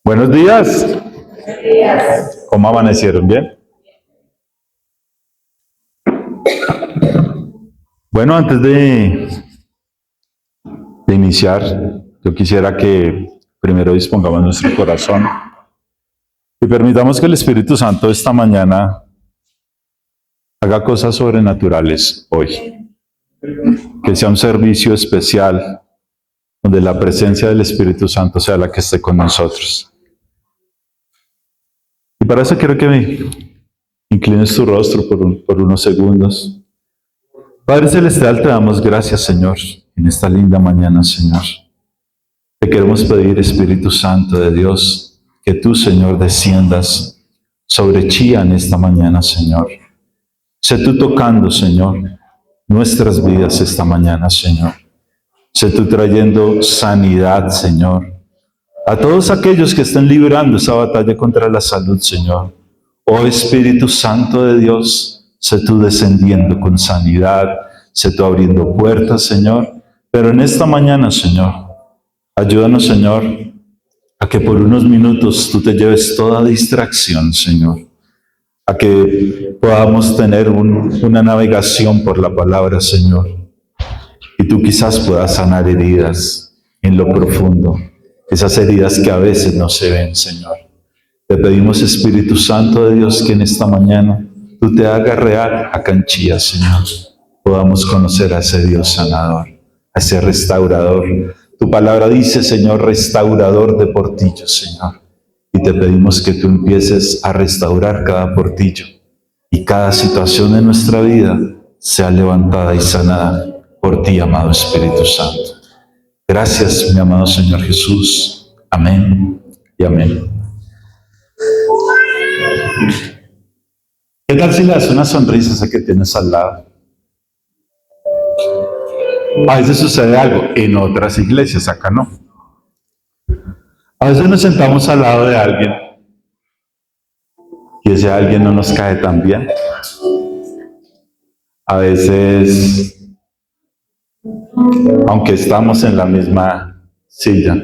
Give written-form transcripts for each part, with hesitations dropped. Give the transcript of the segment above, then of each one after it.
Buenos días. ¿Cómo amanecieron? ¿Bien? Bueno, antes de iniciar, yo quisiera que primero dispongamos nuestro corazón y permitamos que el Espíritu Santo esta mañana haga cosas sobrenaturales hoy. Que sea un servicio especial donde la presencia del Espíritu Santo sea la que esté con nosotros. Y para eso quiero que me inclines tu rostro por unos segundos. Padre Celestial, te damos gracias, Señor, en esta linda mañana, Señor. Te queremos pedir, Espíritu Santo de Dios, que tú, Señor, desciendas sobre Chía en esta mañana, Señor. Sé tú tocando, Señor, nuestras vidas esta mañana, Señor. Sé tú trayendo sanidad, Señor, a todos aquellos que estén librando esa batalla contra la salud, Señor. Oh Espíritu Santo de Dios, sé tú descendiendo con sanidad, sé tú abriendo puertas, Señor. Pero en esta mañana, Señor, ayúdanos, Señor, a que por unos minutos tú te lleves toda distracción, Señor. A que podamos tener una navegación por la palabra, Señor. Y tú quizás puedas sanar heridas en lo profundo. Esas heridas que a veces no se ven, Señor. Te pedimos, Espíritu Santo de Dios, que en esta mañana tú te hagas real acá en Chía, Señor. Podamos conocer a ese Dios sanador, a ese restaurador. Tu palabra dice, Señor, restaurador de portillos, Señor. Y te pedimos que tú empieces a restaurar cada portillo y cada situación de nuestra vida sea levantada y sanada por ti, amado Espíritu Santo. Gracias, mi amado Señor Jesús. Amén y amén. ¿Qué tal si le das una sonrisa a ese que tienes al lado? A veces sucede algo en otras iglesias, acá no. A veces nos sentamos al lado de alguien y ese alguien no nos cae tan bien. A veces, aunque estamos en la misma silla,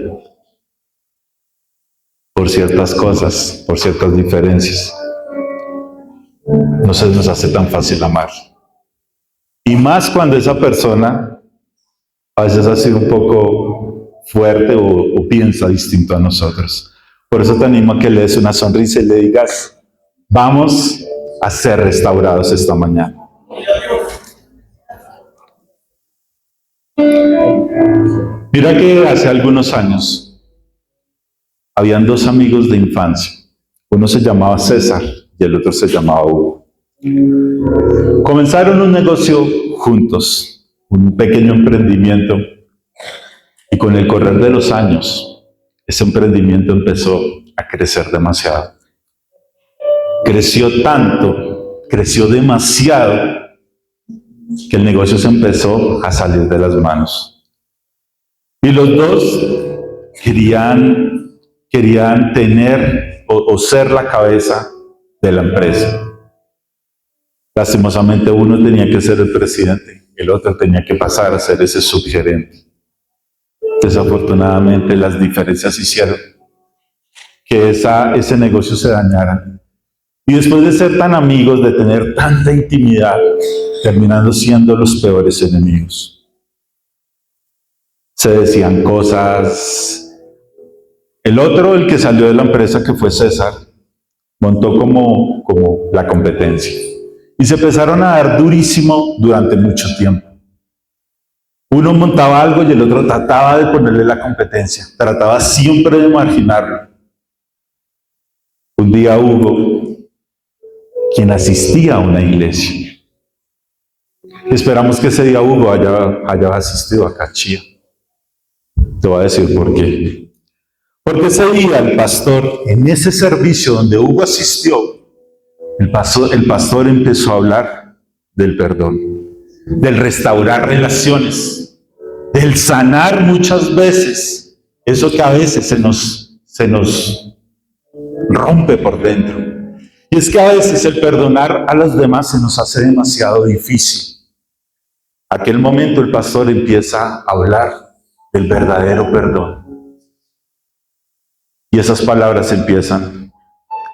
por ciertas cosas, por ciertas diferencias, no se nos hace tan fácil amar. Y más cuando esa persona a veces ha sido un poco fuerte o piensa distinto a nosotros. Por eso te animo a que le des una sonrisa y le digas, vamos a ser restaurados esta mañana. Mira que hace algunos años habían dos amigos de infancia. Uno se llamaba César y el otro se llamaba Hugo. Comenzaron un negocio juntos, un pequeño emprendimiento, y con el correr de los años, ese emprendimiento empezó a crecer demasiado. Creció tanto, creció demasiado, que el negocio se empezó a salir de las manos. Y los dos querían tener o ser la cabeza de la empresa. Lastimosamente uno tenía que ser el presidente, el otro tenía que pasar a ser ese subgerente. Desafortunadamente las diferencias hicieron que ese negocio se dañara. Y después de ser tan amigos, de tener tanta intimidad, terminando siendo los peores enemigos. Se decían cosas. El otro, el que salió de la empresa, que fue César, montó como la competencia. Y se empezaron a dar durísimo durante mucho tiempo. Uno montaba algo y el otro trataba de ponerle la competencia, trataba siempre de marginarlo. Un día Hugo, quien asistía a una iglesia, esperamos que ese día Hugo haya asistido a Chía. Te voy a decir por qué. Porque ese día el pastor, en ese servicio donde Hugo asistió, el pastor empezó a hablar del perdón, del restaurar relaciones, del sanar muchas veces eso que a veces se nos rompe por dentro. Y es que a veces el perdonar a los demás se nos hace demasiado difícil. Aquel momento el pastor empieza a hablar del verdadero perdón. Y esas palabras empiezan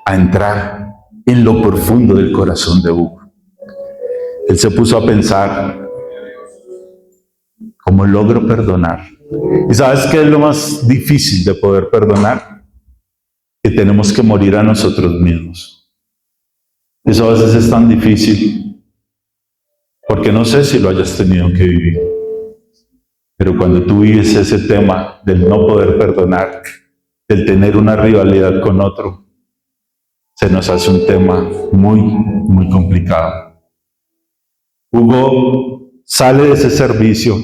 a entrar en lo profundo del corazón de Hugo. Él se puso a pensar, ¿cómo logro perdonar? ¿Y sabes qué es lo más difícil de poder perdonar? Que tenemos que morir a nosotros mismos. Eso a veces es tan difícil, porque no sé si lo hayas tenido que vivir. Pero cuando tú vives ese tema del no poder perdonar, del tener una rivalidad con otro, se nos hace un tema muy, muy complicado. Hugo sale de ese servicio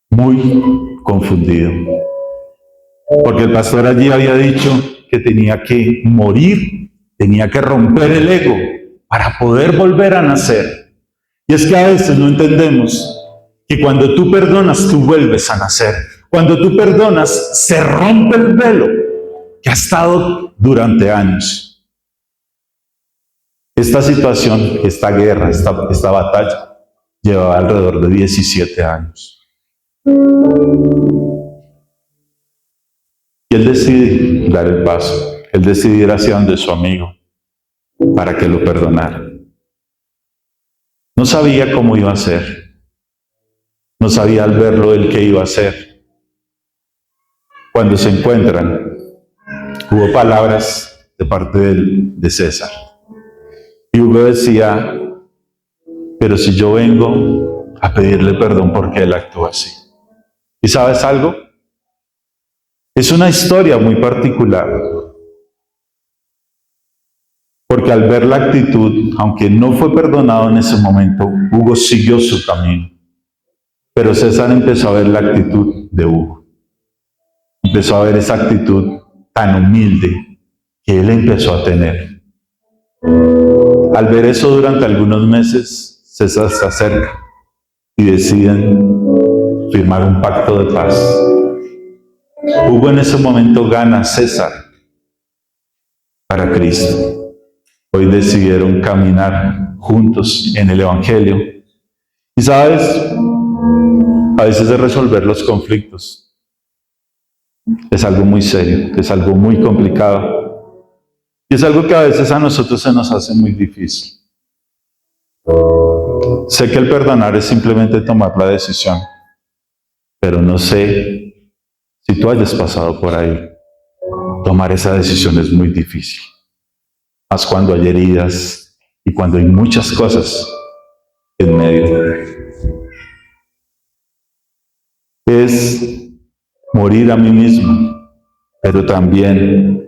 muy confundido, porque el pastor allí había dicho que tenía que morir, tenía que romper el ego para poder volver a nacer. Y es que a veces no entendemos que cuando tú perdonas, tú vuelves a nacer. Cuando tú perdonas, se rompe el velo que ha estado durante años. Esta situación, esta guerra, esta batalla, llevaba alrededor de 17 años. Y él decide dar el paso. Él decide ir hacia donde su amigo para que lo perdonara. No sabía cómo iba a ser. No sabía al verlo él qué iba a hacer. Cuando se encuentran, hubo palabras de parte de César. Y Hugo decía, pero si yo vengo a pedirle perdón porque él actúa así. ¿Y sabes algo? Es una historia muy particular. Porque al ver la actitud, aunque no fue perdonado en ese momento, Hugo siguió su camino. Pero César empezó a ver la actitud de Hugo. Empezó a ver esa actitud tan humilde que él empezó a tener. Al ver eso durante algunos meses, César se acerca y deciden firmar un pacto de paz. Hugo en ese momento gana a César para Cristo. Hoy decidieron caminar juntos en el Evangelio. Y sabes, a veces de resolver los conflictos es algo muy serio, es algo muy complicado. Y es algo que a veces a nosotros se nos hace muy difícil. Sé que el perdonar es simplemente tomar la decisión, pero no sé si tú hayas pasado por ahí. Tomar esa decisión es muy difícil. Más cuando hay heridas y cuando hay muchas cosas en medio. Es morir a mí mismo, pero también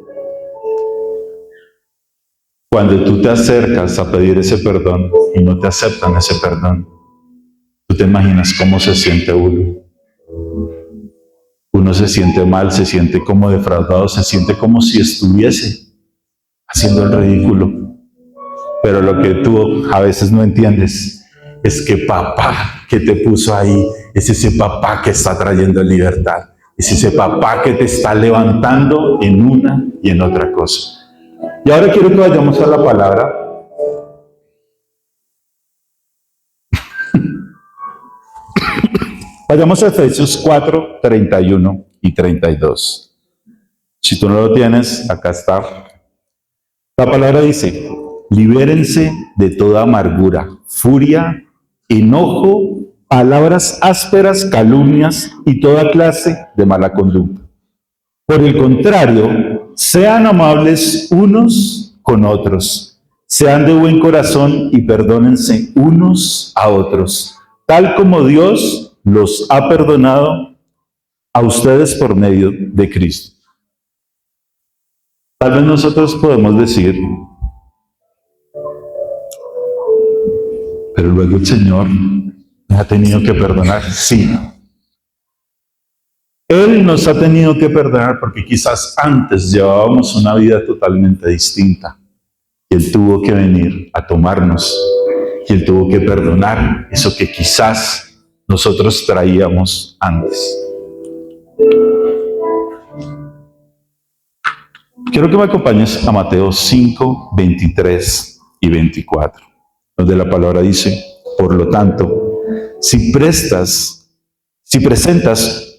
cuando tú te acercas a pedir ese perdón y no te aceptan ese perdón, tú te imaginas cómo se siente uno. Uno se siente mal, se siente como defraudado, se siente como si estuviese haciendo el ridículo. Pero lo que tú a veces no entiendes es que papá que te puso ahí es ese papá que está trayendo libertad. Es ese papá que te está levantando en una y en otra cosa. Y ahora quiero que vayamos a la palabra. Vayamos a Efesios 4, 31 y 32. Si tú no lo tienes, acá está. La palabra dice, libérense de toda amargura, furia, enojo, palabras ásperas, calumnias y toda clase de mala conducta. Por el contrario, sean amables unos con otros, sean de buen corazón y perdónense unos a otros, tal como Dios los ha perdonado a ustedes por medio de Cristo. Tal vez nosotros podemos decir, pero luego el Señor me ha tenido que perdonar. Sí. Él nos ha tenido que perdonar porque quizás antes llevábamos una vida totalmente distinta. Y Él tuvo que venir a tomarnos. Y Él tuvo que perdonar eso que quizás nosotros traíamos antes. Quiero que me acompañes a Mateo 5, 23 y 24, donde la palabra dice, por lo tanto, si presentas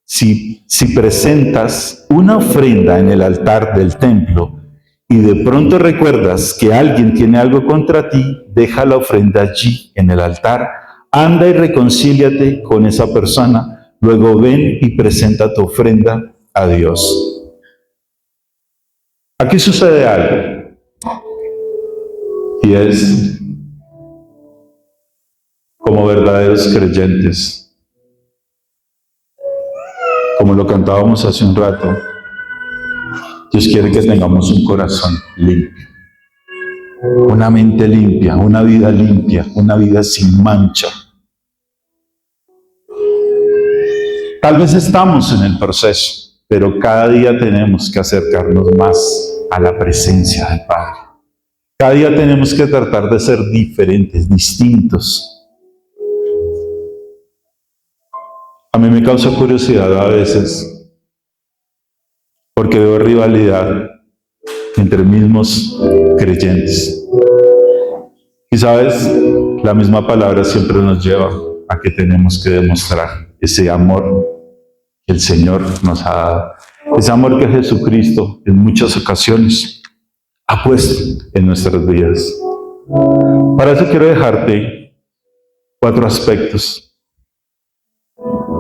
si presentas una ofrenda en el altar del templo y de pronto recuerdas que alguien tiene algo contra ti, deja la ofrenda allí en el altar, anda y reconcíliate con esa persona, luego ven y presenta tu ofrenda a Dios. Aquí sucede algo, y es como verdaderos creyentes, como lo cantábamos hace un rato, Dios quiere que tengamos un corazón limpio, una mente limpia, una vida sin mancha. Tal vez estamos en el proceso, pero cada día tenemos que acercarnos más a la presencia del Padre. Cada día tenemos que tratar de ser diferentes, distintos. A mí me causa curiosidad a veces porque veo rivalidad entre mismos creyentes. Y sabes, la misma palabra siempre nos lleva a que tenemos que demostrar ese amor que el Señor nos ha dado, ese amor que Jesucristo en muchas ocasiones ha puesto en nuestras vidas. Para eso quiero dejarte 4 aspectos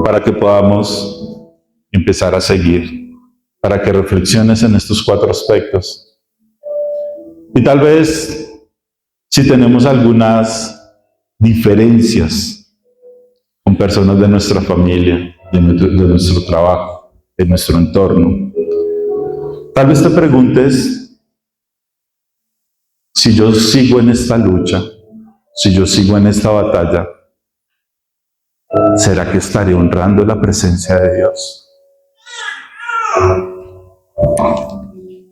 para que podamos empezar a seguir, para que reflexiones en estos 4 aspectos. Y tal vez, si tenemos algunas diferencias con personas de nuestra familia, de nuestro trabajo, de nuestro entorno, tal vez te preguntes, si yo sigo en esta lucha, si yo sigo en esta batalla, ¿será que estaré honrando la presencia de Dios?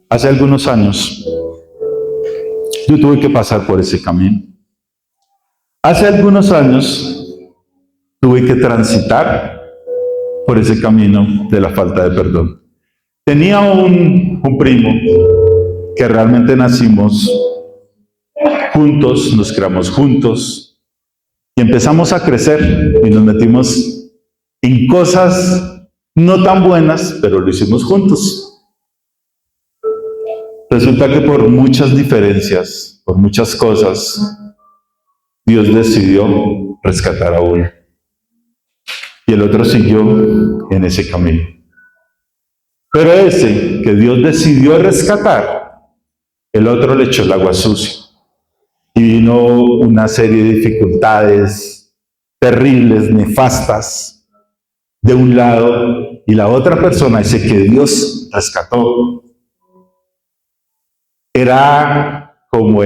Hace algunos años, yo tuve que pasar por ese camino. Hace algunos años, tuve que transitar por ese camino de la falta de perdón. Tenía un primo que realmente nacimos juntos, nos criamos juntos y empezamos a crecer y nos metimos en cosas no tan buenas, pero lo hicimos juntos. Resulta que por muchas diferencias, por muchas cosas, Dios decidió rescatar a uno. Y el otro siguió en ese camino. Pero ese que Dios decidió rescatar, el otro le echó el agua sucia. Y vino una serie de dificultades terribles, nefastas, de un lado, y la otra persona, ese que Dios rescató, era como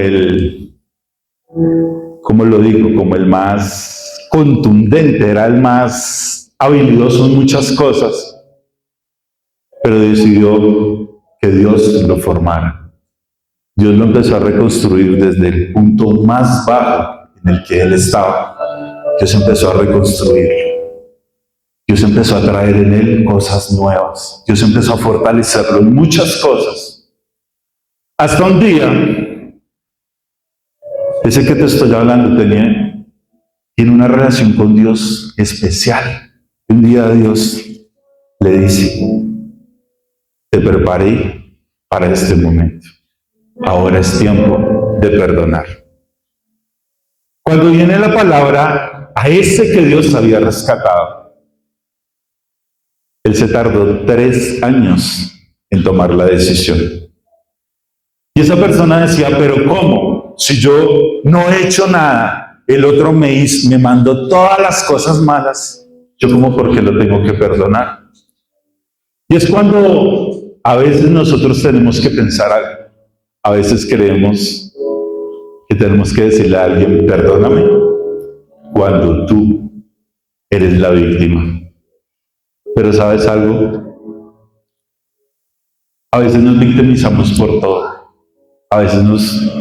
¿cómo lo digo? Como el más contundente, era el más habilidoso en muchas cosas, pero decidió que Dios lo formara. Dios lo empezó a reconstruir desde el punto más bajo en el que él estaba. Dios empezó a reconstruirlo. Dios empezó a traer en él cosas nuevas. Dios empezó a fortalecerlo en muchas cosas. Hasta un día, ese que te estoy hablando tiene una relación con Dios especial. Un día Dios le dice, te preparé para este momento. Ahora es tiempo de perdonar. Cuando viene la palabra a ese que Dios había rescatado, él se tardó 3 años en tomar la decisión. Y esa persona decía, pero ¿cómo? Si yo no he hecho nada, el otro me mandó todas las cosas malas, yo como por qué lo tengo que perdonar. Y es cuando a veces nosotros tenemos que pensar algo. A veces creemos que tenemos que decirle a alguien, perdóname, cuando tú eres la víctima. Pero ¿sabes algo? A veces nos victimizamos por todo. A veces nos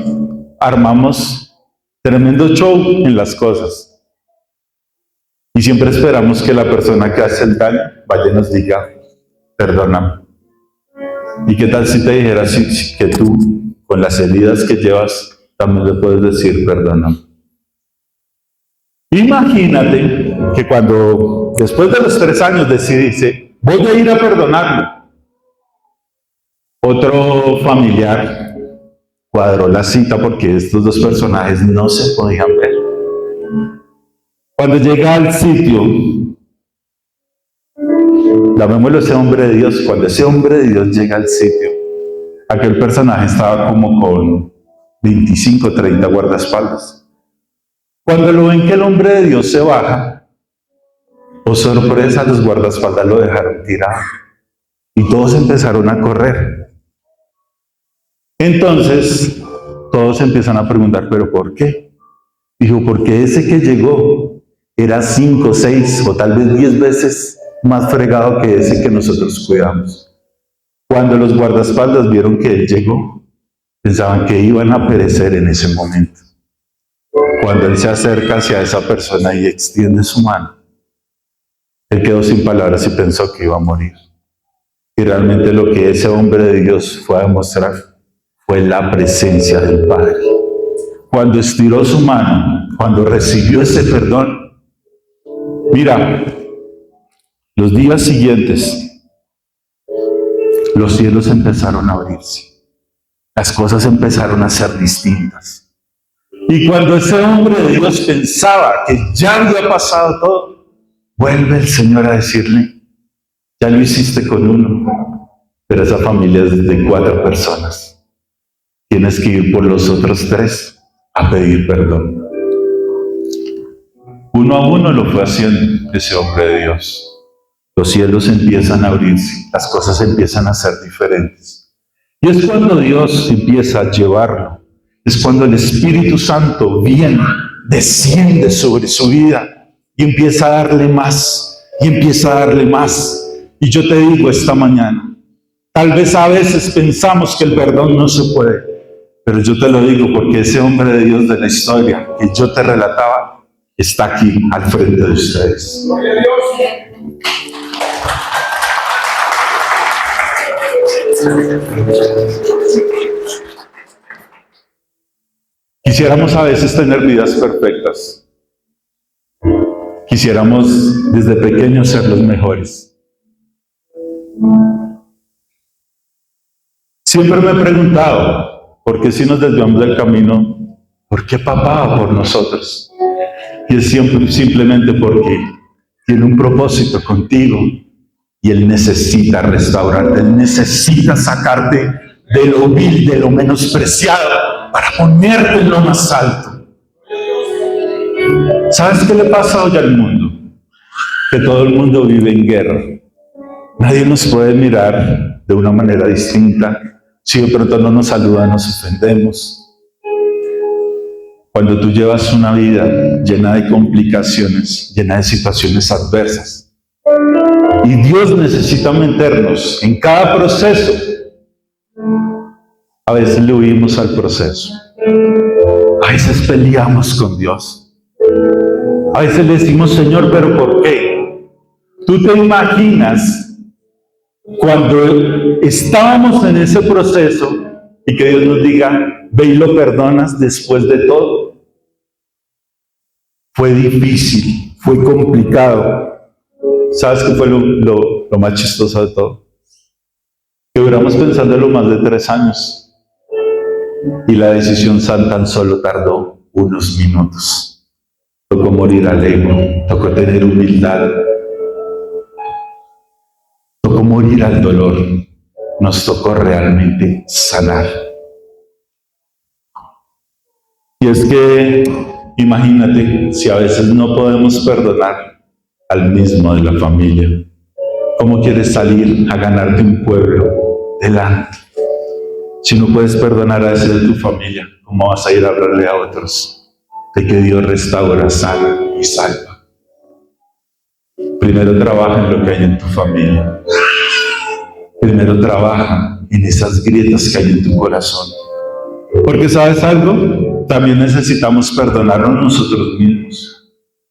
armamos tremendo show en las cosas. Y siempre esperamos que la persona que hace el daño vaya y nos diga, perdóname. ¿Y qué tal si te dijera que tú, con las heridas que llevas, también le puedes decir perdóname? Imagínate que cuando, después de los 3 años, decidiste voy a ir a perdonarlo. Otro familiar cuadró la cita porque estos dos personajes no se podían ver. Cuando llega al sitio, llamémoslo ese hombre de Dios, cuando ese hombre de Dios llega al sitio, aquel personaje estaba como con 25, 30 guardaespaldas. Cuando lo ven que el hombre de Dios se baja, oh sorpresa, los guardaespaldas lo dejaron tirado y todos empezaron a correr. Entonces, todos empiezan a preguntar, ¿pero por qué? Dijo, porque ese que llegó era 5, 6 o tal vez 10 veces más fregado que ese que nosotros cuidamos. Cuando los guardaespaldas vieron que él llegó, pensaban que iban a perecer en ese momento. Cuando él se acerca hacia esa persona y extiende su mano, él quedó sin palabras y pensó que iba a morir. Y realmente lo que ese hombre de Dios fue a demostrar fue la presencia del Padre. Cuando estiró su mano, cuando recibió ese perdón, mira, los días siguientes, los cielos empezaron a abrirse. Las cosas empezaron a ser distintas. Y cuando ese hombre de Dios pensaba que ya había pasado todo, vuelve el Señor a decirle, ya lo hiciste con uno, pero esa familia es de 4 personas. Tienes que ir por los otros 3 a pedir perdón. Uno a uno lo fue haciendo ese hombre de Dios. Los cielos empiezan a abrirse, las cosas empiezan a ser diferentes. Y es cuando Dios empieza a llevarlo. Es cuando el Espíritu Santo viene, desciende sobre su vida y empieza a darle más, y empieza a darle más. Y yo te digo esta mañana, tal vez a veces pensamos que el perdón no se puede, pero yo te lo digo porque ese hombre de Dios de la historia que yo te relataba está aquí al frente de ustedes. Quisiéramos a veces tener vidas perfectas. Quisiéramos desde pequeños ser los mejores. Siempre me he preguntado, ¿por qué si nos desviamos del camino, por qué papá va por nosotros? Y es simplemente porque tiene un propósito contigo y Él necesita restaurarte, Él necesita sacarte de lo vil, de lo menospreciado, para ponerte en lo más alto. ¿Sabes qué le pasa hoy al mundo? Que todo el mundo vive en guerra. Nadie nos puede mirar de una manera distinta. Si de pronto no nos saludan, nos ofendemos. Cuando tú llevas una vida llena de complicaciones, llena de situaciones adversas, y Dios necesita meternos en cada proceso, a veces le huimos al proceso. A veces peleamos con Dios. A veces le decimos, Señor, ¿pero por qué? ¿Tú te imaginas cuando estábamos en ese proceso y que Dios nos diga, ve y lo perdonas después de todo? Fue difícil, fue complicado. ¿Sabes qué fue lo más chistoso de todo? Que duramos pensándolo más de 3 años. Y la decisión tan solo tardó unos minutos. Tocó morir al ego, tocó tener humildad, tocó morir al dolor, nos tocó realmente sanar. Y es que, imagínate, si a veces no podemos perdonar al mismo de la familia, ¿cómo quieres salir a ganarte un pueblo delante? Si no puedes perdonar a ese de tu familia, ¿cómo vas a ir a hablarle a otros de que Dios restaura, sana y salva? Primero trabaja en lo que hay en tu familia. Primero trabaja en esas grietas que hay en tu corazón. Porque ¿sabes algo? También necesitamos perdonarnos nosotros mismos.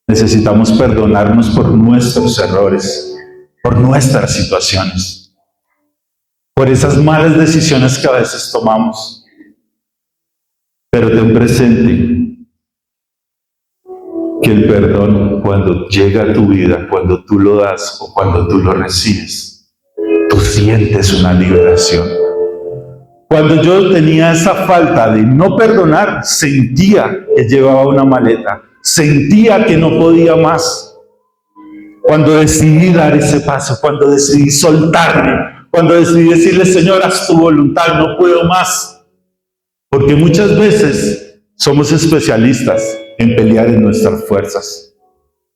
Necesitamos perdonarnos por nuestros errores, por nuestras situaciones, por esas malas decisiones que a veces tomamos. Pero ten presente que el perdón, cuando llega a tu vida, cuando tú lo das o cuando tú lo recibes, tú sientes una liberación. Cuando yo tenía esa falta de no perdonar, sentía que llevaba una maleta, sentía que no podía más. Cuando decidí dar ese paso, cuando decidí soltarme, cuando decidí decirle, Señor, haz tu voluntad, no puedo más. Porque muchas veces somos especialistas en pelear en nuestras fuerzas.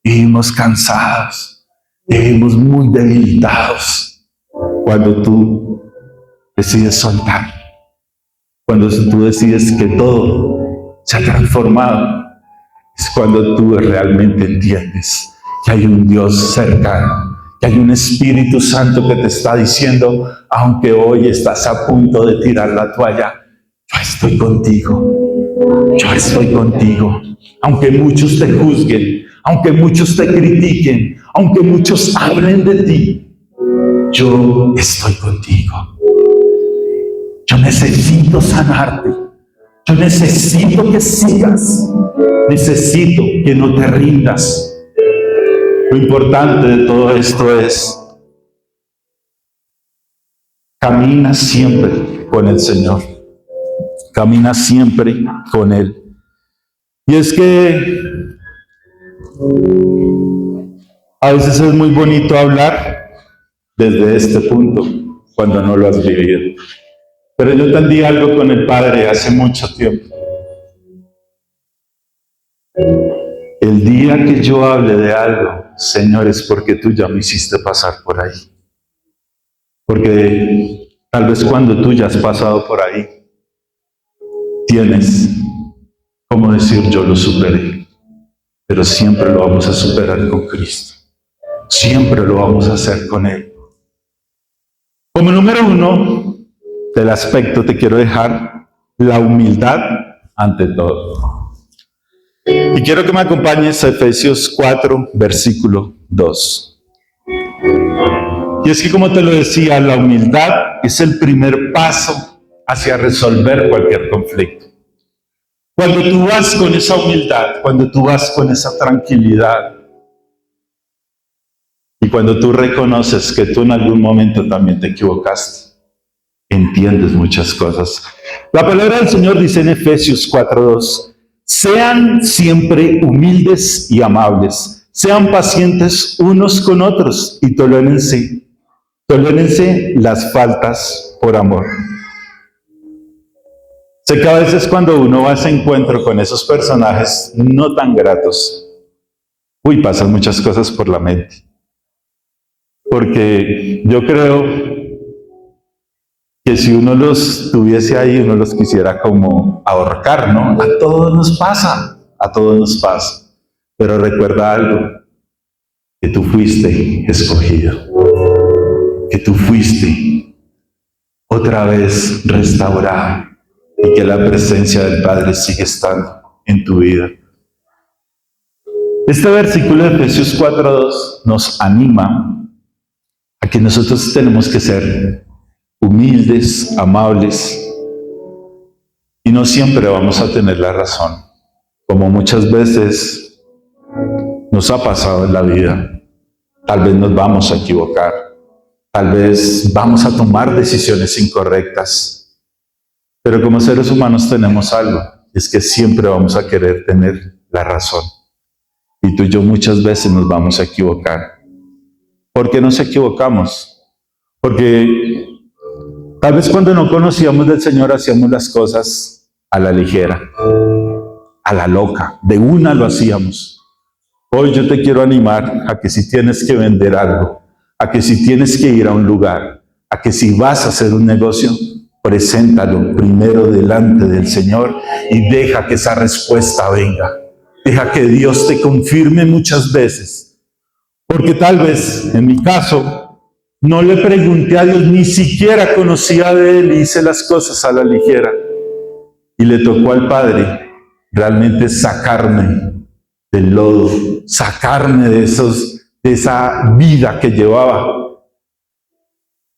Vivimos cansados, vivimos muy debilitados. Cuando tú decides soltar, cuando tú decides que todo se ha transformado, es cuando tú realmente entiendes que hay un Dios cercano, que hay un Espíritu Santo que te está diciendo, aunque hoy estás a punto de tirar la toalla, yo estoy contigo, yo estoy contigo. Aunque muchos te juzguen, aunque muchos te critiquen, aunque muchos hablen de ti, yo estoy contigo. Yo necesito sanarte. Yo necesito que sigas. Necesito que no te rindas. Lo importante de todo esto es, camina siempre con el Señor. Camina siempre con Él. Y es que a veces es muy bonito hablar desde este punto, cuando no lo has vivido. Pero yo entendí algo con el Padre hace mucho tiempo. El día que yo hable de algo, Señor, es porque tú ya me hiciste pasar por ahí. Porque tal vez cuando tú ya has pasado por ahí, tienes como decir, yo lo superé. Pero siempre lo vamos a superar con Cristo. Siempre lo vamos a hacer con Él. Como número 1 del aspecto te quiero dejar la humildad ante todo. Y quiero que me acompañes a Efesios 4, versículo 2. Y es que, como te lo decía, la humildad es el primer paso hacia resolver cualquier conflicto. Cuando tú vas con esa humildad, cuando tú vas con esa tranquilidad, y cuando tú reconoces que tú en algún momento también te equivocaste, entiendes muchas cosas. La palabra del Señor dice en Efesios 4:2, sean siempre humildes y amables, sean pacientes unos con otros y tolérense las faltas por amor. Sé que a veces cuando uno va a ese encuentro con esos personajes no tan gratos, pasan muchas cosas por la mente. Porque yo creo que si uno los tuviese ahí, uno los quisiera como ahorcar, ¿no? A todos nos pasa. Pero recuerda algo, que tú fuiste escogido, que tú fuiste otra vez restaurado y que la presencia del Padre sigue estando en tu vida. Este versículo de Efesios 4:2 nos anima a que nosotros tenemos que ser humildes, amables, y no siempre vamos a tener la razón, como muchas veces nos ha pasado en la vida. Tal vez nos vamos a equivocar, tal vez vamos a tomar decisiones incorrectas, pero como seres humanos tenemos algo, es que siempre vamos a querer tener la razón, y tú y yo muchas veces nos vamos a equivocar. ¿Por qué nos equivocamos? Porque tal vez cuando no conocíamos del Señor hacíamos las cosas a la ligera, a la loca, de una lo hacíamos. Hoy yo te quiero animar a que si tienes que vender algo, a que si tienes que ir a un lugar, a que si vas a hacer un negocio, preséntalo primero delante del Señor y deja que esa respuesta venga. Deja que Dios te confirme muchas veces. Porque tal vez, en mi caso, no le pregunté a Dios, ni siquiera conocía de Él y hice las cosas a la ligera. Y le tocó al Padre realmente sacarme del lodo, sacarme de esa vida que llevaba.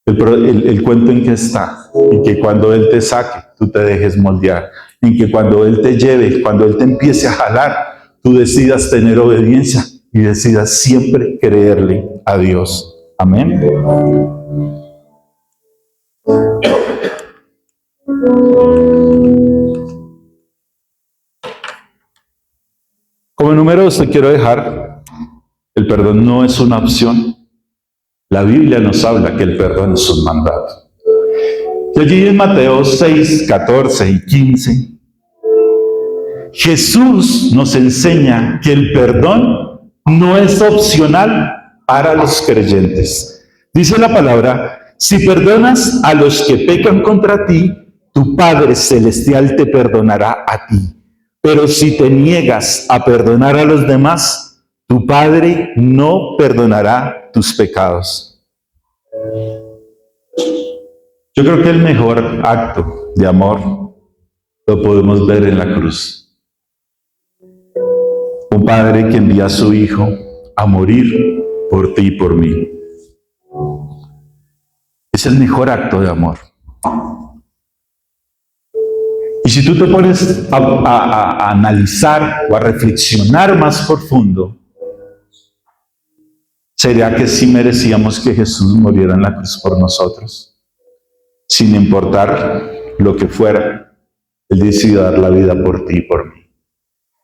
El cuento en que está, en que cuando Él te saque, tú te dejes moldear, en que cuando Él te lleve, cuando Él te empiece a jalar, tú decidas tener obediencia y decidas siempre creerle a Dios. Amén. Como número 2 te quiero dejar, el perdón no es una opción. La Biblia nos habla que el perdón es un mandato. Y allí en Mateo 6, 14 y 15, Jesús nos enseña que el perdón no es opcional para los creyentes. Dice la palabra: si perdonas a los que pecan contra ti, tu Padre Celestial te perdonará a ti. Pero si te niegas a perdonar a los demás, tu Padre no perdonará tus pecados. Yo creo que el mejor acto de amor lo podemos ver en la cruz. Un padre que envía a su hijo a morir por ti y por mí. Es el mejor acto de amor. Y si tú te pones a analizar o a reflexionar más profundo, ¿sería que sí merecíamos que Jesús muriera en la cruz por nosotros? Sin importar lo que fuera, Él decidió dar la vida por ti y por mí.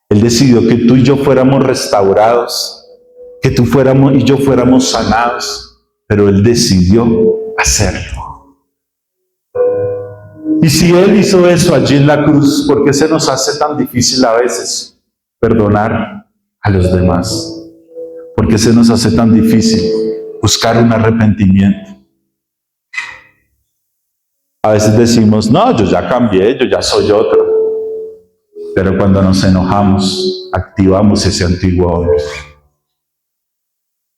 Él decidió que tú y yo fuéramos restaurados, que tú y yo fuéramos sanados, pero Él decidió hacerlo. Y si Él hizo eso allí en la cruz, ¿por qué se nos hace tan difícil a veces perdonar a los demás? ¿Por qué se nos hace tan difícil buscar un arrepentimiento? A veces decimos: no, yo ya cambié, yo ya soy otro. Pero cuando nos enojamos, activamos ese antiguo hombre.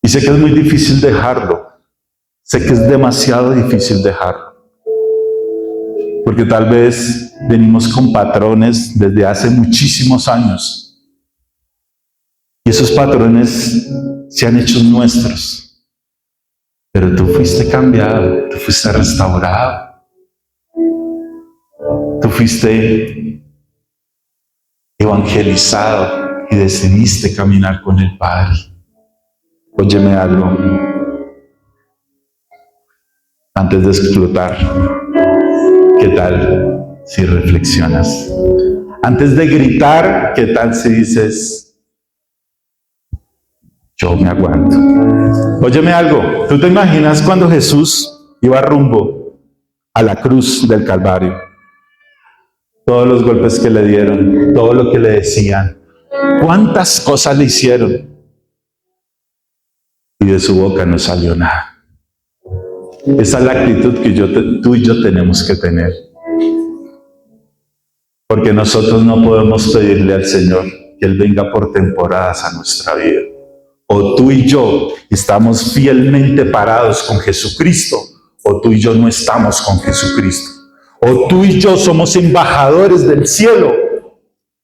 Y sé que es muy difícil dejarlo. Sé que es demasiado difícil dejarlo. Porque tal vez venimos con patrones desde hace muchísimos años. Y esos patrones se han hecho nuestros. Pero tú fuiste cambiado, tú fuiste restaurado. Tú fuiste evangelizado y decidiste caminar con el Padre. Óyeme algo. Antes de explotar, ¿qué tal si reflexionas? Antes de gritar, ¿qué tal si dices: yo me aguanto? Óyeme algo. ¿Tú te imaginas cuando Jesús iba rumbo a la cruz del Calvario? Todos los golpes que le dieron, todo lo que le decían, cuántas cosas le hicieron, y de su boca no salió nada. Esa es la actitud que tú y yo tenemos que tener. Porque nosotros no podemos pedirle al Señor que Él venga por temporadas a nuestra vida. O tú y yo estamos fielmente parados con Jesucristo, o tú y yo no estamos con Jesucristo. O tú y yo somos embajadores del cielo,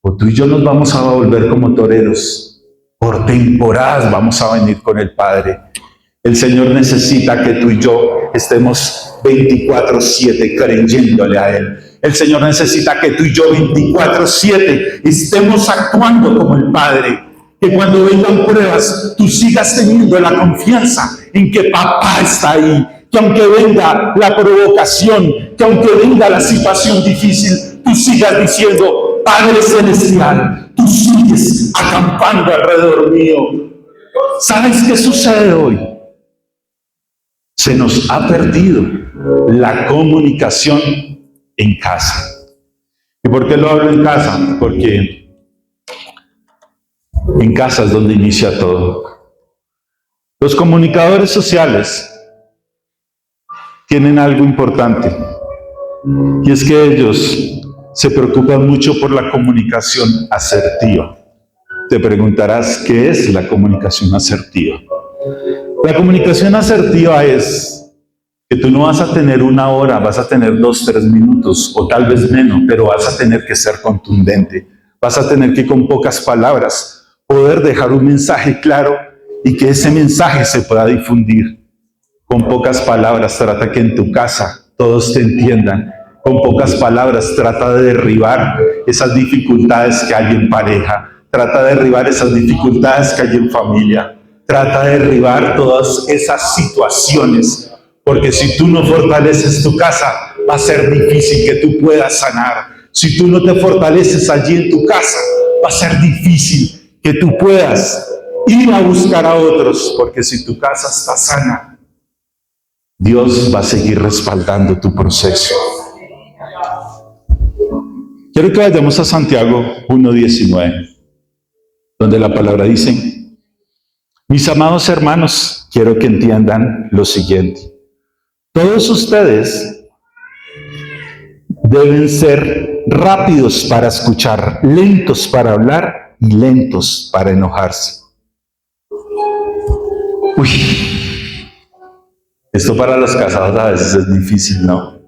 o tú y yo nos vamos a volver como toreros. Por temporadas vamos a venir con el Padre. El Señor necesita que tú y yo estemos 24/7 creyéndole a Él. El Señor necesita que tú y yo 24/7 estemos actuando como el Padre. Que cuando vengan pruebas, tú sigas teniendo la confianza en que papá está ahí. Que aunque venga la provocación, que aunque venga la situación difícil, tú sigas diciendo: Padre Celestial, tú sigues acampando alrededor mío. ¿Sabes qué sucede hoy? Se nos ha perdido la comunicación en casa. ¿Y por qué lo hablo en casa? Porque en casa es donde inicia todo. Los comunicadores sociales tienen algo importante, y es que ellos se preocupan mucho por la comunicación asertiva. Te preguntarás, ¿qué es la comunicación asertiva? La comunicación asertiva es que tú no vas a tener 1 hora, vas a tener 2, 3 minutos, o tal vez menos, pero vas a tener que ser contundente. Vas a tener que, con pocas palabras, poder dejar un mensaje claro y que ese mensaje se pueda difundir. Con pocas palabras, trata que en tu casa todos te entiendan. Con pocas palabras, trata de derribar esas dificultades que hay en pareja. Trata de derribar esas dificultades que hay en familia. Trata de derribar todas esas situaciones. Porque si tú no fortaleces tu casa, va a ser difícil que tú puedas sanar. Si tú no te fortaleces allí en tu casa, va a ser difícil que tú puedas ir a buscar a otros. Porque si tu casa está sana, Dios va a seguir respaldando tu proceso. Quiero que vayamos a Santiago 1:19, donde la palabra dice: mis amados hermanos, quiero que entiendan lo siguiente. Todos ustedes deben ser rápidos para escuchar, lentos para hablar y lentos para enojarse. Uy, esto para los casados a veces es difícil, ¿no?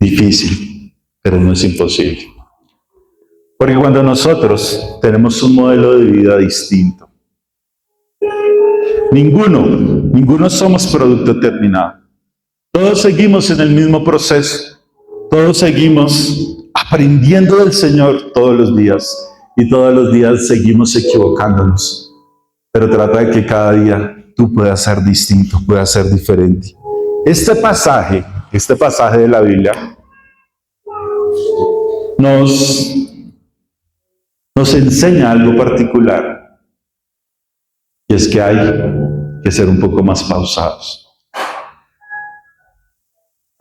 Difícil, pero no es imposible. Porque cuando nosotros tenemos un modelo de vida distinto, ninguno somos producto terminado. Todos seguimos en el mismo proceso. Todos seguimos aprendiendo del Señor todos los días. Y todos los días seguimos equivocándonos. Pero trata de que cada día tú puedas ser distinto, puedas ser diferente. Este pasaje de la Biblia nos enseña algo particular, y es que hay que ser un poco más pausados.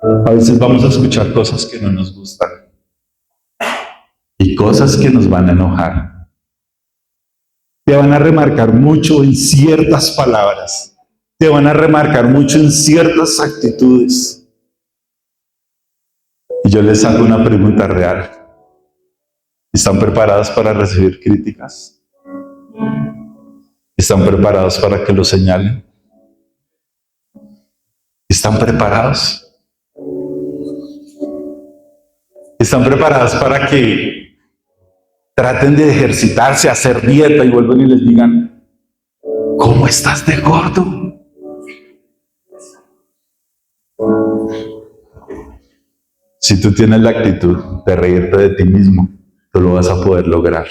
A veces vamos a escuchar cosas que no nos gustan y cosas que nos van a enojar. Te van a remarcar mucho en ciertas palabras, te van a remarcar mucho en ciertas actitudes. Y yo les hago una pregunta real. ¿Están preparados para recibir críticas? ¿Están preparados para que lo señalen? ¿Están preparados? ¿Están preparados para que traten de ejercitarse, hacer dieta y vuelvan y les digan: ¿cómo estás de gordo? Si tú tienes la actitud de reírte de ti mismo, tú lo vas a poder lograr.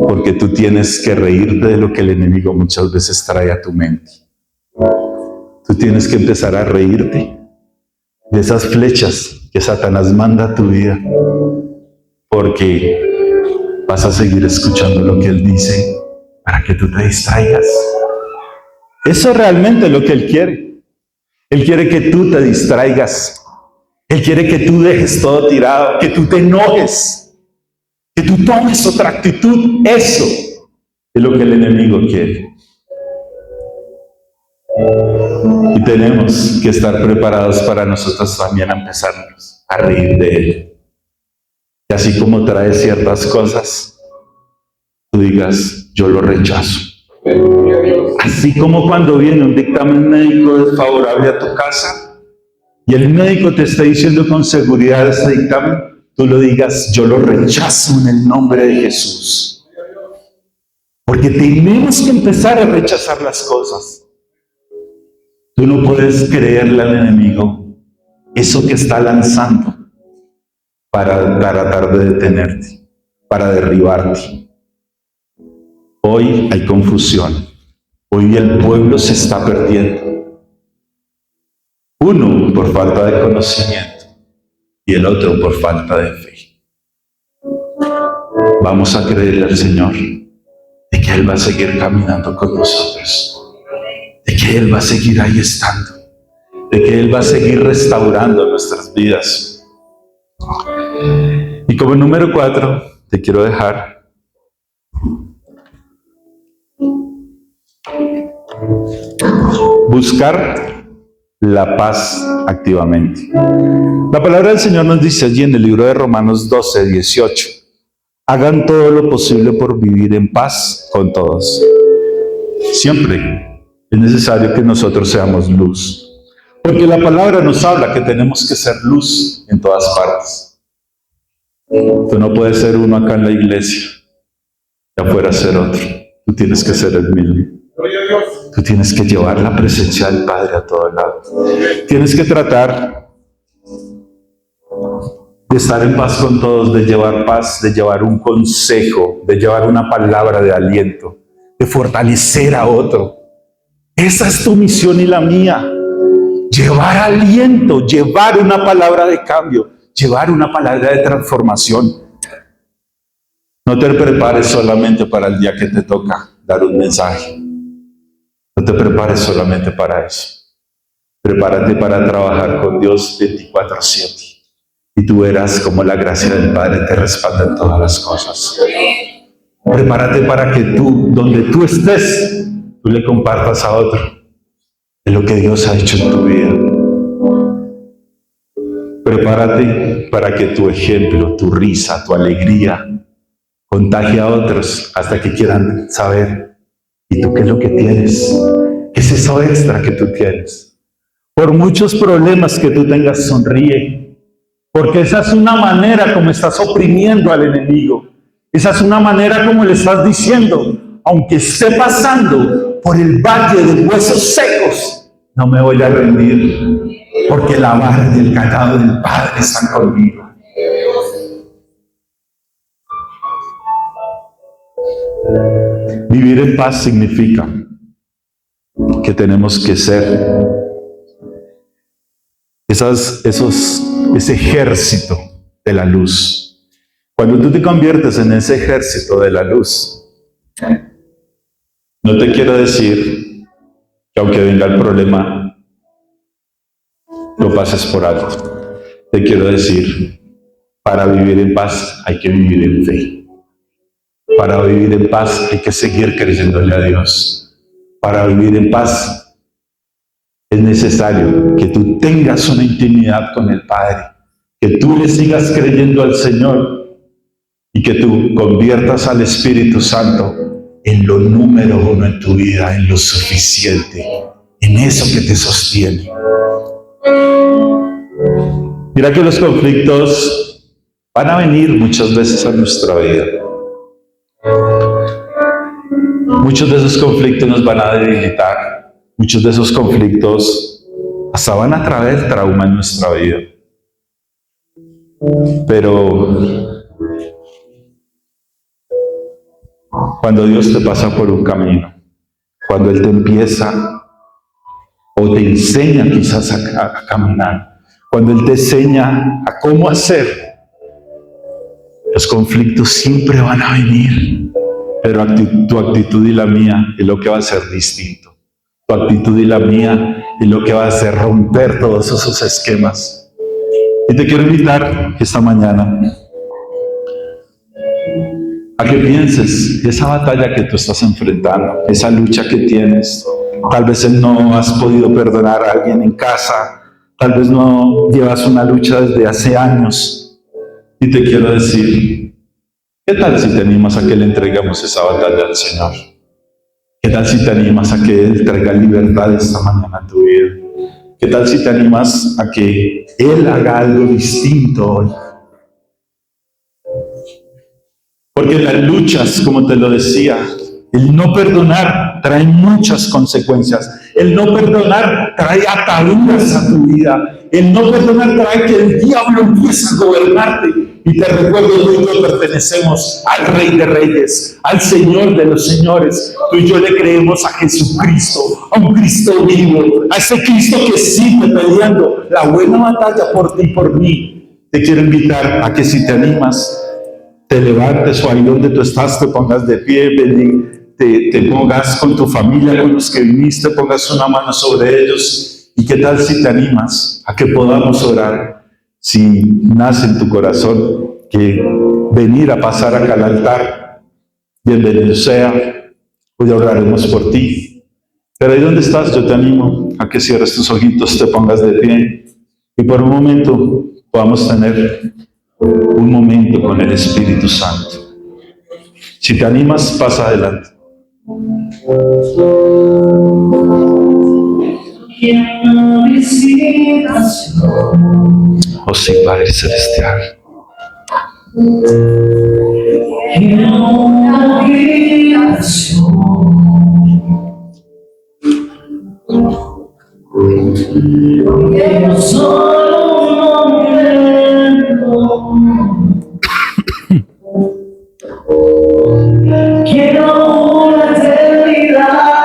Porque tú tienes que reírte de lo que el enemigo muchas veces trae a tu mente. Tú tienes que empezar a reírte de esas flechas que Satanás manda a tu vida. Porque vas a seguir escuchando lo que él dice para que tú te distraigas. Eso realmente es lo que él quiere. Él quiere que tú te distraigas. Él quiere que tú dejes todo tirado, que tú te enojes, que tú tomes otra actitud. Eso es lo que el enemigo quiere. Y tenemos que estar preparados para nosotros también empezarnos a reír de él. Y así como trae ciertas cosas, tú digas: yo lo rechazo. Así como cuando viene un dictamen médico desfavorable a tu casa, y el médico te está diciendo con seguridad ese dictamen, tú lo digas: yo lo rechazo en el nombre de Jesús. Porque tenemos que empezar a rechazar las cosas. Tú no puedes creerle al enemigo eso que está lanzando para tratar de detenerte, para derribarte. Hoy hay confusión. Hoy el pueblo se está perdiendo. Uno por falta de conocimiento y el otro por falta de fe. Vamos a creerle al Señor de que Él va a seguir caminando con nosotros, de que Él va a seguir ahí estando, de que Él va a seguir restaurando nuestras vidas. Y como número 4, te quiero dejar buscar la paz activamente. La palabra del Señor nos dice allí en el libro de Romanos 12:18: hagan todo lo posible por vivir en paz con todos. Siempre es necesario que nosotros seamos luz, porque la palabra nos habla que tenemos que ser luz en todas partes. Tú no puedes ser uno acá en la iglesia y afuera ser otro. Tú tienes que ser el mismo. Tú tienes que llevar la presencia del Padre a todo lado. Tienes que tratar de estar en paz con todos, de llevar paz, de llevar un consejo, de llevar una palabra de aliento, de fortalecer a otro. Esa es tu misión y la mía. Llevar aliento, llevar una palabra de cambio, llevar una palabra de transformación. No te prepares solamente para el día que te toca dar un mensaje. No te prepares solamente para eso. Prepárate para trabajar con Dios 24/7. Y tú verás cómo la gracia del Padre te respalda en todas las cosas. Prepárate para que tú, donde tú estés, tú le compartas a otro de lo que Dios ha hecho en tu vida. Prepárate para que tu ejemplo, tu risa, tu alegría contagie a otros hasta que quieran saber. ¿Y tú qué es lo que tienes? ¿Qué es eso extra que tú tienes? Por muchos problemas que tú tengas, sonríe. Porque esa es una manera como estás oprimiendo al enemigo. Esa es una manera como le estás diciendo, aunque esté pasando por el valle de huesos secos, no me voy a rendir, porque la vara y el callado del Padre están conmigo. Vivir en paz significa que tenemos que ser ese ejército de la luz. Cuando tú te conviertes en ese ejército de la luz, no te quiero decir que aunque venga el problema, lo pases por alto. Te quiero decir, para vivir en paz hay que vivir en fe. Para vivir en paz hay que seguir creyéndole a Dios. Para vivir en paz es necesario que tú tengas una intimidad con el Padre, que tú le sigas creyendo al Señor y que tú conviertas al Espíritu Santo en lo número uno en tu vida, en lo suficiente, en eso que te sostiene. Mira que los conflictos van a venir muchas veces a nuestra vida. Muchos de esos conflictos nos van a debilitar. Muchos de esos conflictos hasta van a traer trauma en nuestra vida. Pero cuando Dios te pasa por un camino, cuando Él te empieza o te enseña quizás a caminar, cuando Él te enseña a cómo hacer, los conflictos siempre van a venir, pero tu actitud y la mía es lo que va a ser distinto. Tu actitud y la mía es lo que va a hacer romper todos esos esquemas. Y te quiero invitar esta mañana a que pienses esa batalla que tú estás enfrentando, esa lucha que tienes. Tal vez no has podido perdonar a alguien en casa, tal vez no llevas una lucha desde hace años. Y te quiero decir, ¿qué tal si te animas a que le entregamos esa batalla al Señor? ¿Qué tal si te animas a que Él traiga libertad esta mañana a tu vida? ¿Qué tal si te animas a que Él haga algo distinto hoy? Porque las luchas, como te lo decía, el no perdonar trae muchas consecuencias. El no perdonar trae ataduras a tu vida. El no perdonar trae que el diablo empiece a gobernarte. Y te recuerdo, tú y yo pertenecemos al Rey de Reyes, al Señor de los Señores. Tú y yo le creemos a Jesucristo, a un Cristo vivo, a ese Cristo que sigue peleando la buena batalla por ti y por mí. Te quiero invitar a que si te animas, te levantes o ahí donde tú estás, te pongas de pie, te pongas con tu familia, con los que viniste, pongas una mano sobre ellos. ¿Y qué tal si te animas a que podamos orar? Si nace en tu corazón que venir a pasar acá al altar, bienvenido sea, hoy oraremos por ti. Pero ahí donde estás, yo te animo a que cierres tus ojitos, te pongas de pie y por un momento podamos tener un momento con el Espíritu Santo. Si te animas, pasa adelante. Oh sí, Padre Celestial. Quiero una eternidad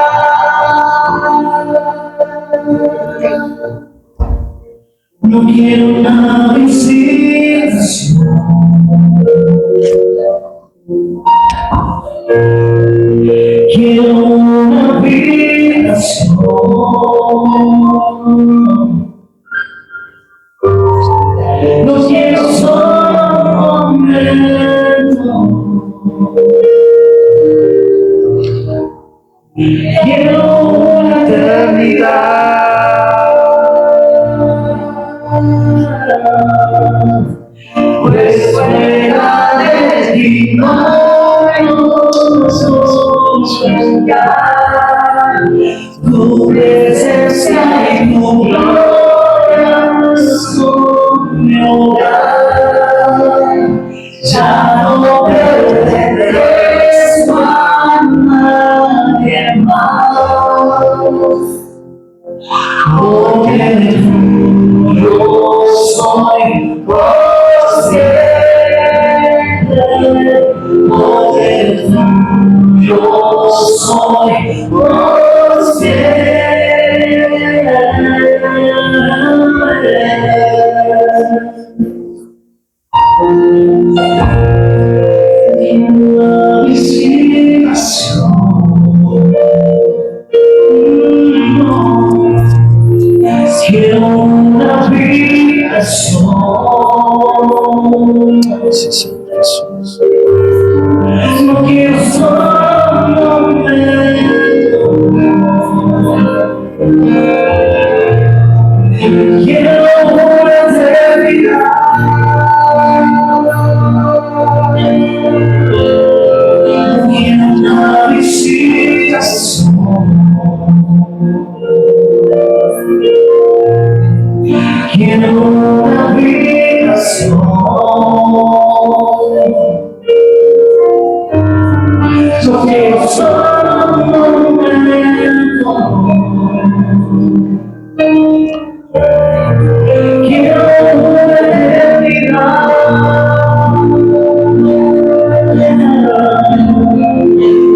una visitación. Quiero una habitación. No quiero solo un momento. Quiero una eternidad. Pues fuera de ti no hay lugar. Tu presencia y tu gloria son mi hogar. Ya no pertenezco a nadie más, porque yo soy por siempre, porque yo soy por siempre. Una visitación. Quiero una habitación. Sí, Señor Jesús. No quiero solo un momento. Quiero una eternidad. Quiero una visitación. Quiero una habitación. Yo quiero solo un momento. Quiero una eternidad.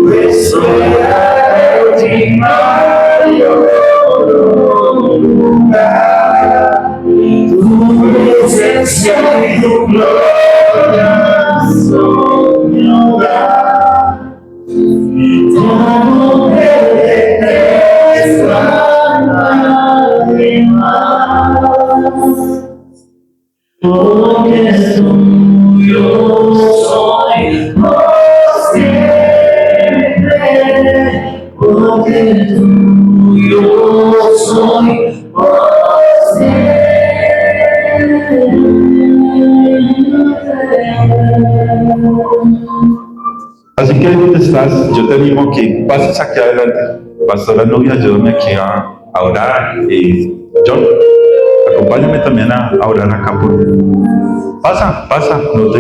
Pues fuera de ti no hay lugar. Tu presencia y tu gloria son mi hogar. Ya no pertenezco a nadie más, porque tuyo soy por siempre, porque tuyo soy por siempre. Así que ahí donde estás, yo te animo que pases aquí adelante. Pastora Nubia, ayúdame aquí a orar. Y John, acompáñame también a orar acá por ti. Pasa, no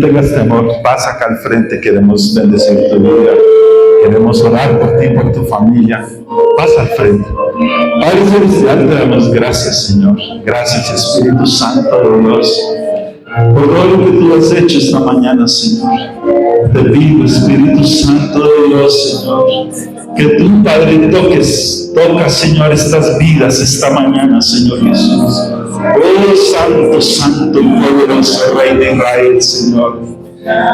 tengas temor. Pasa acá al frente, queremos bendecir tu vida. Queremos orar por ti, por tu familia. Pasa al frente. Padre Celestial, te damos gracias, Señor. Gracias, Espíritu Santo de Dios, por todo lo que tú has hecho esta mañana, Señor. Te pido, Espíritu Santo de Dios, Señor, que tú, Padre, toca, Señor, estas vidas esta mañana, Señor Jesús. Oh, Santo, Santo y poderoso Rey de Israel, Señor.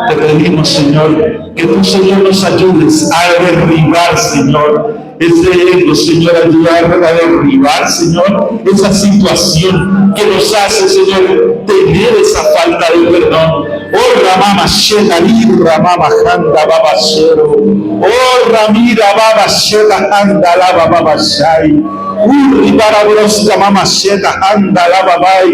Te pedimos, Señor, que tú, Señor, nos ayudes a derribar, Señor, ese ego, Señor, ayudar a derribar, Señor, esa situación que nos hace, Señor, tener esa falta de perdón. Oh, Ramama Shela, Ramama Handa, Baba Shero. Oh, Ramira, Baba Shela, Handa, Lava, Baba Shai. Urri Barabroska, Mama Shela, Handa, Lava, Bai.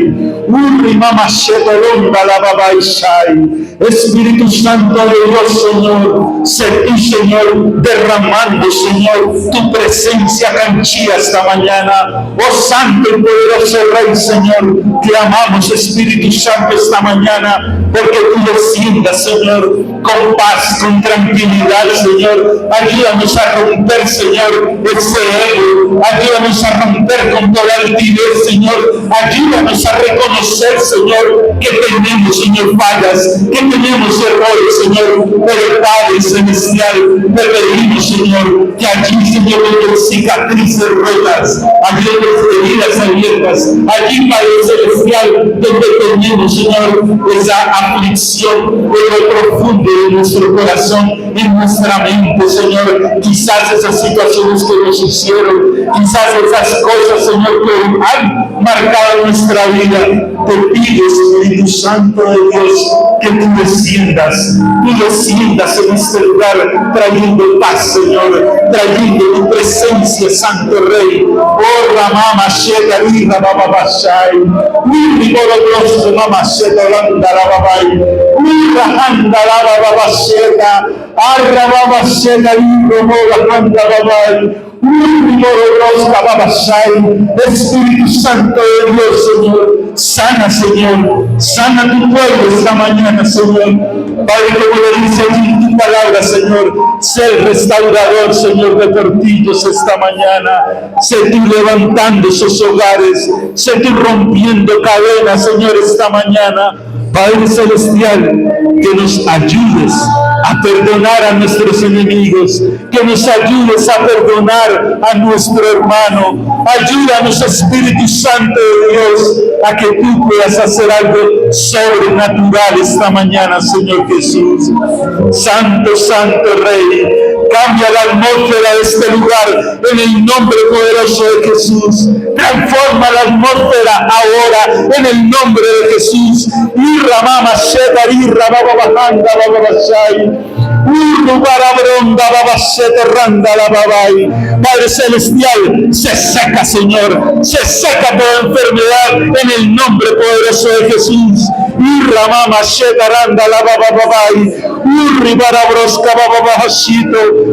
Urri, Mama Shela, Londa, Lava, Bai, Shai. Espíritu Santo de Dios, Señor, sé tú, Señor, derramando, Señor, tu presencia canchía esta mañana. Oh, Santo y poderoso Rey, Señor, te amamos, Espíritu Santo, esta mañana, porque tú desciendas, Señor, con paz, con tranquilidad, Señor. Ayúdanos a romper, Señor, ese ego. Ayúdanos Ayúdanos a romper con toda altivez, Señor. Ayúdanos a reconocer, Señor, que tenemos, Señor, fallas, que tenemos errores, Señor. Pero Padre Celestial, te pedimos, Señor, que allí, Señor, donde cicatrices rotas, allí donde heridas abiertas, allí, Padre Celestial, donde tenemos, Señor, esa aflicción en lo profundo de nuestro corazón, en nuestra mente, Señor. Quizás esas situaciones que nos hicieron, quizás esas cosas, Señor, que han marcado nuestra vida. Te pido, Espíritu Santo de Dios, que tú desciendas en este lugar, trayendo paz, Señor, trayendo tu presencia, Santo Rey. Oh, Ramama, Sheta, Rira, Baba, Bashai, Miri, Borobroso, Mama, Sheta, Landa, Rababai, Mira, Handa, Baba, Sheta, Arra, Baba, Sheta, Rira, Mola, Handa, Babai, Espíritu Santo de Dios, Señor, sana, Señor, sana tu pueblo esta mañana, Señor. Padre, como le dice en tu palabra, Señor, sé el restaurador, Señor, de Portillos esta mañana. Sé tú levantando esos hogares, sé tú rompiendo cadenas, Señor, esta mañana. Padre Celestial, que nos ayudes a perdonar a nuestros enemigos, que nos ayudes a perdonar a nuestro hermano. Ayúdanos, Espíritu Santo de Dios, a que tú puedas hacer algo sobrenatural esta mañana, Señor Jesús. Santo, Santo Rey, cambia la atmósfera de este lugar en el nombre poderoso de Jesús. Transforma la atmósfera ahora en el nombre de Jesús. Irramama, Sheta, Irramama, Bajanda, Babashai. Padre Celestial, se seca, Señor, se seca toda enfermedad en el nombre poderoso de Jesús.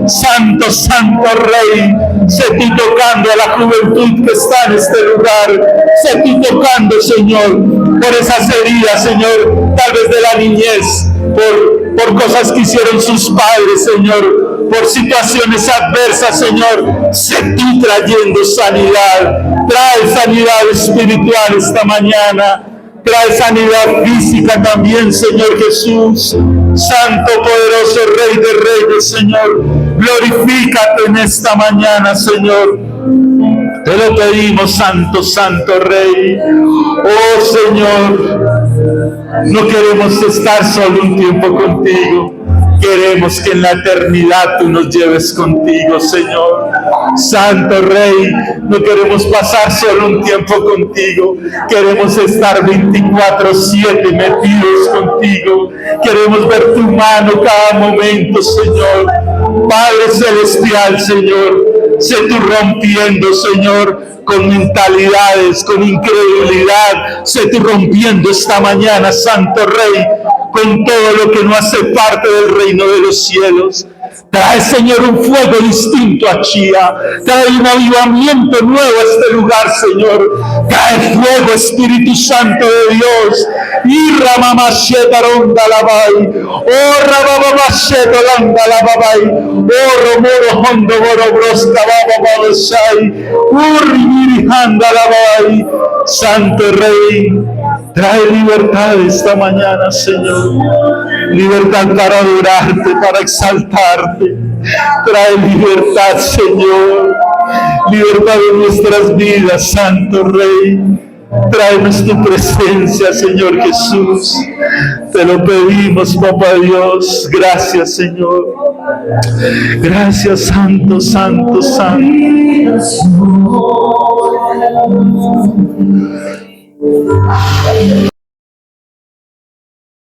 Santo, Santo Rey, sé tú tocando a la juventud que está en este lugar, sé tú tocando, Señor, por esas heridas, Señor, tal vez de la niñez, por cosas que hicieron sus padres, Señor, por situaciones adversas, Señor. Sé tú trayendo sanidad. Trae sanidad espiritual esta mañana. Trae sanidad física también, Señor Jesús. Santo, poderoso Rey de Reyes, Señor. Glorifícate en esta mañana, Señor. Te lo pedimos, Santo, Santo Rey. Oh, Señor, no queremos estar solo un tiempo contigo. Queremos que en la eternidad tú nos lleves contigo, Señor. Santo Rey, no queremos pasar solo un tiempo contigo. Queremos estar 24/7 metidos contigo. Queremos ver tu mano cada momento, Señor. Padre Celestial, Señor, sé tú rompiendo, Señor, con mentalidades, con incredulidad. Sé tú rompiendo esta mañana, Santo Rey, con todo lo que no hace parte del reino de los cielos. Trae, Señor, un fuego distinto a Chía. Trae un avivamiento nuevo a este lugar, Señor. Trae fuego, Espíritu Santo de Dios. Y Ramamasheta Ronda Labai. Oh, Ramamasheta Ronda Labai. Oh, Romoro Hondo Borobroska Baba Babashai. Urrimirihanda Labai. Santo Rey, trae libertad esta mañana, Señor. Libertad para adorarte, para exaltarte. Trae libertad, Señor. Libertad en nuestras vidas, Santo Rey. Tráenos tu presencia, Señor Jesús. Te lo pedimos, Papá Dios. Gracias, Señor. Gracias, Santo, Santo, Santo.